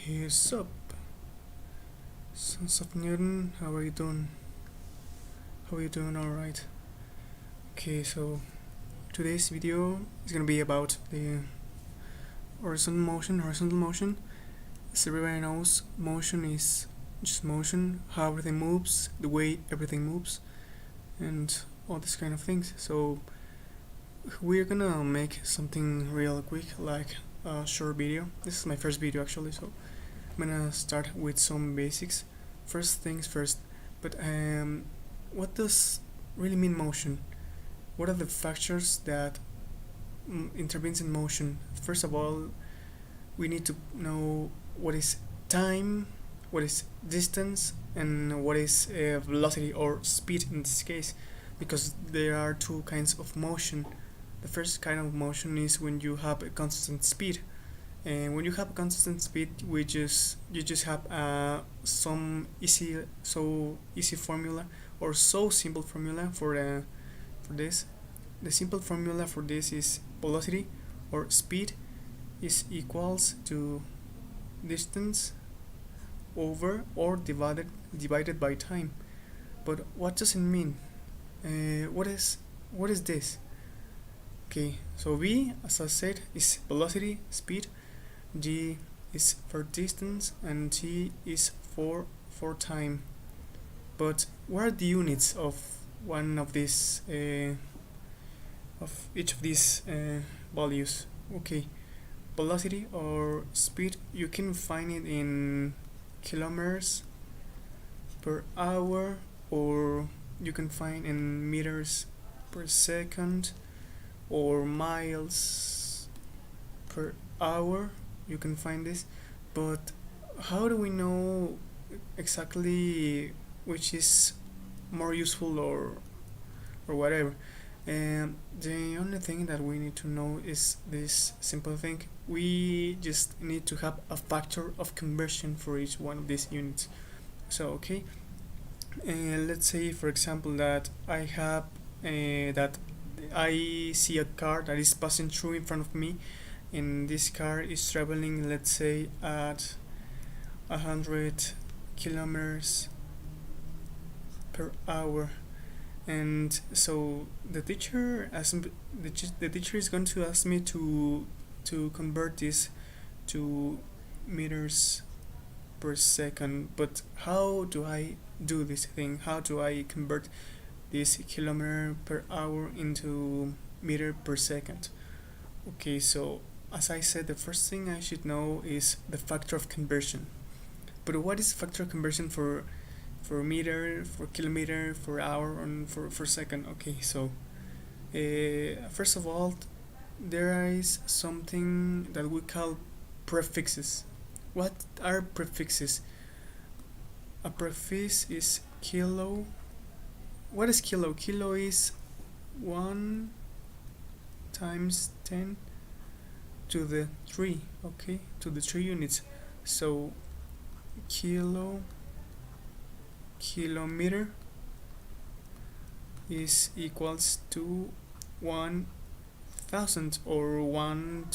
What's up, Sons of Newton? How are you doing? How are you doing? Alright. Okay, so today's video is gonna be about the horizontal motion. Horizontal motion, as everybody knows, motion is just motion, how everything moves, the way everything moves, and all these kind of things. So we're gonna make something real quick, like a short video. This is my first video actually, so I'm gonna start with some basics. First things first, but what does really mean motion? What are the factors that intervenes in motion? First of all, we need to know what is time, what is distance, and what is velocity or speed in this case, because there are two kinds of motion. The first kind of motion is when you have a constant speed, and when you have a constant speed, you just have some easy formula, or so simple formula for this. The simple formula for this is velocity or speed is equals to distance over or divided by time. But what does it mean? What is this? Okay, so V, as I said, is velocity, speed. G is for distance, and T is for time. But what are the units of one of these of each of these values? Okay, velocity or speed, you can find it in kilometers per hour, or you can find in meters per second, or miles per hour. You can find this, but how do we know exactly which is more useful or whatever? And the only thing that we need to know is this simple thing: we just need to have a factor of conversion for each one of these units. So okay, let's say for example that I have that I see a car that is passing through in front of me, and this car is traveling, let's say, at 100 kilometers per hour. And so the teacher is going to ask me to convert this to meters per second. But how do I do this thing? How do I convert this kilometer per hour into meter per second? Okay, so as I said, the first thing I should know is the factor of conversion. But what is factor of conversion for meter, for kilometer, for hour, and for second? Okay, so first of all, there is something that we call prefixes. What are prefixes? A prefix is kilo. What is kilo? Kilo is 1 times 10 to the 3, okay, to the 3 units. So kilometer is equals to 1,000, or 1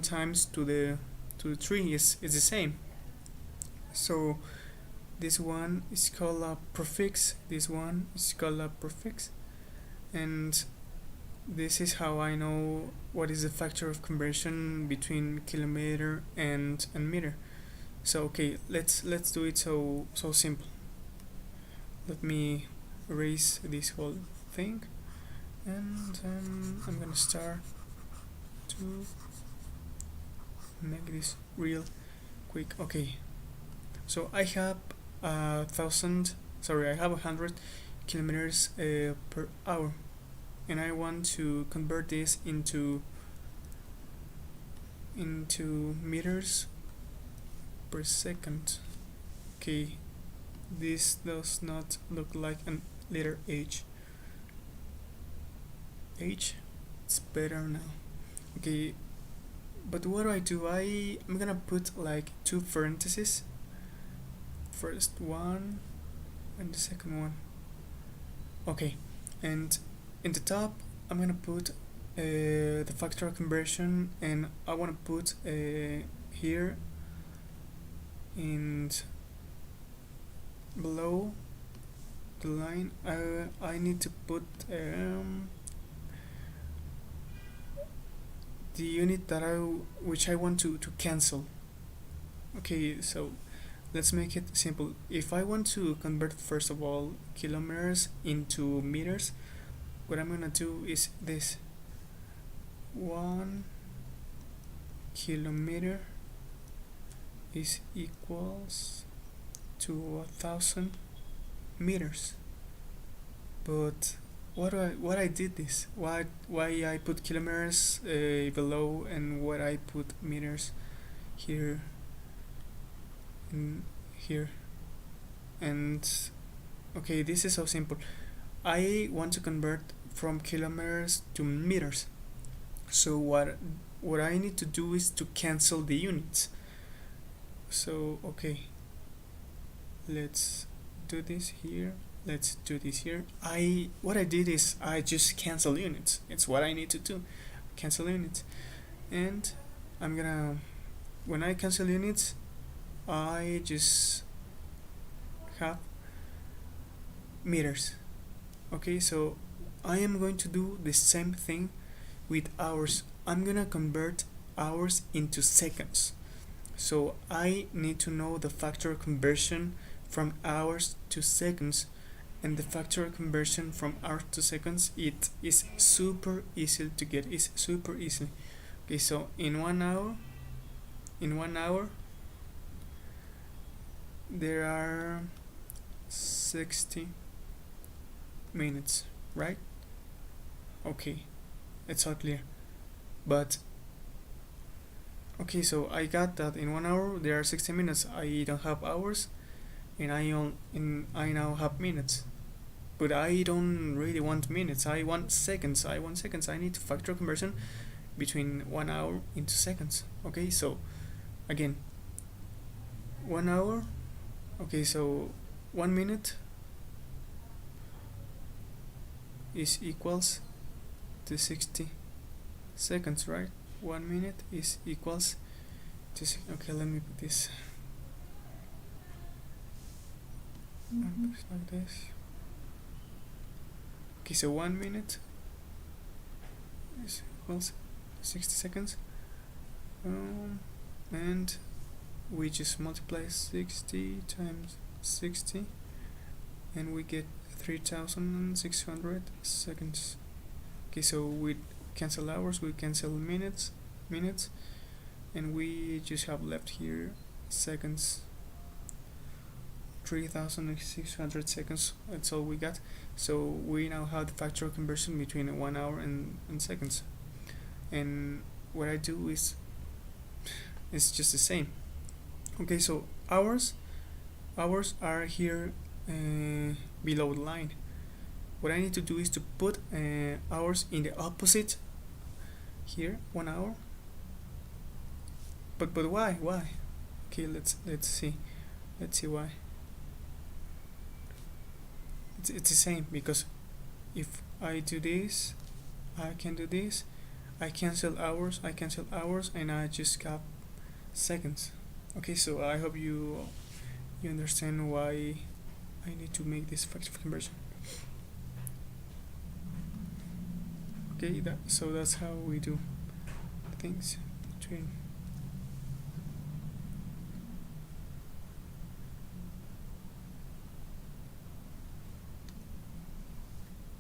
times to the 3 is the same. So this one is called a prefix, this one is called a prefix, and this is how I know what is the factor of conversion between kilometer and meter. So okay, let's do it so simple. Let me erase this whole thing, and I'm gonna start to make this real quick. Okay, so I have 100 kilometers per hour, and I want to convert this into meters per second. Okay, this does not look like a letter H. It's better now. Okay, but what do? I'm gonna put like 2 parentheses, first one and the second one. Okay, and in the top I'm gonna put the factor of conversion, and I want to put here and below the line I need to put the unit that which I want to cancel. Okay, so let's make it simple. If I want to convert first of all kilometers into meters, what I'm gonna do is this: 1 kilometer is equals to 1,000 meters. But what I did this? Why I put kilometers below and what I put meters here and here? And okay, this is so simple. I want to convert from kilometers to meters. So what I need to do is to cancel the units. So okay, let's do this here. Let's do this here. What I did is I just cancel units. It's what I need to do. Cancel units. And I'm gonna, when I cancel units, I just have meters. Okay, so I am going to do the same thing with hours. I'm gonna convert hours into seconds. So I need to know the factor conversion from hours to seconds, and the factor conversion from hours to seconds, it is super easy to get. It's super easy. Okay, so in 1 hour there are 60 minutes, right? Okay, it's all clear. But okay, so I got that in 1 hour there are 60 minutes. I don't have hours, and I now have minutes. But I don't really want minutes. I want seconds. I need to factor conversion between 1 hour into seconds. Okay, so again, 1 hour. Okay, so 1 minute is equals to 60 seconds, right? 1 minute is equals to okay, let me put this like this. Okay, so 1 minute is equals 60 seconds, and we just multiply 60 times 60 and we get 3,600 seconds. Okay, so we cancel hours, we cancel minutes, and we just have left here seconds. 3,600 seconds, that's all we got. So we now have the factor conversion between 1 hour and seconds. And what I do is it's just the same. Okay, so hours are here below the line. What I need to do is to put hours in the opposite here, 1 hour. But why? Okay, let's see why. It's the same, because if I do this, I can do this. I cancel hours, and I just got seconds. Okay, so I hope you understand why I need to make this factor conversion. Okay, so that's how we do things between